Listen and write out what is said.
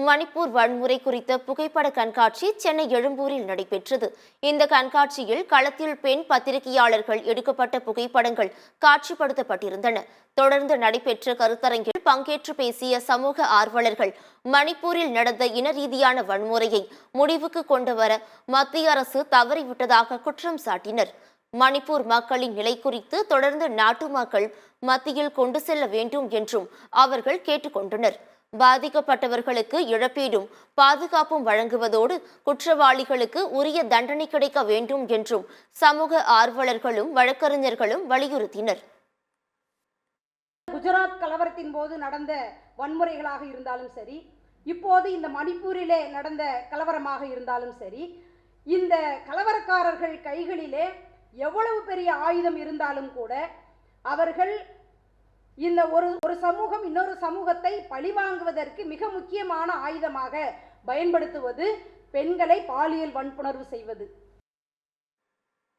மணிப்பூர் வன்முறை குறித்த புகைப்பட கண்காட்சி சென்னை எழும்பூரில் நடைபெற்றது. இந்த கண்காட்சியில் களத்தில் பெண் பத்திரிகையாளர்கள் எடுக்கப்பட்ட புகைப்படங்கள் காட்சிப்படுத்தப்பட்டிருந்தன. தொடர்ந்து நடைபெற்ற கருத்தரங்கில் பங்கேற்று பேசிய சமூக ஆர்வலர்கள் மணிப்பூரில் நடந்த இன ரீதியான வன்முறையை முடிவுக்கு கொண்டுவர மத்திய அரசு தவறிவிட்டதாக குற்றம் சாட்டினர். மணிப்பூர் மக்களின் நிலை குறித்து தொடர்ந்து நாட்டு மக்கள் மத்தியில் கொண்டு செல்ல வேண்டும் என்றும் அவர்கள் கேட்டுக்கொண்டனர். பாதிக்கப்பட்டவர்களுக்கு இழப்பீடும் பாதுகாப்பும் வழங்குவதோடு குற்றவாளிகளுக்கு உரிய தண்டனை கிடைக்க வேண்டும் என்றும் சமூக ஆர்வலர்களும் வழக்கறிஞர்களும் வலியுறுத்தினர். குஜராத் கலவரத்தின் போது நடந்த வன்முறைகளாக இருந்தாலும் சரி, இப்போது இந்த மணிப்பூரிலே நடந்த கலவரமாக இருந்தாலும் சரி, இந்த கலவரக்காரர்கள் கைகளிலே எவ்வளவு பெரிய ஆயுதம் இருந்தாலும் கூட அவர்கள் இந்த ஒரு சமூகம் இன்னொரு சமூகத்தை பழிவாங்குவதற்கு மிக முக்கியமான ஆயுதமாக பயன்படுத்துவது பெண்களை பாலியல் வன்புணர்வு செய்வது.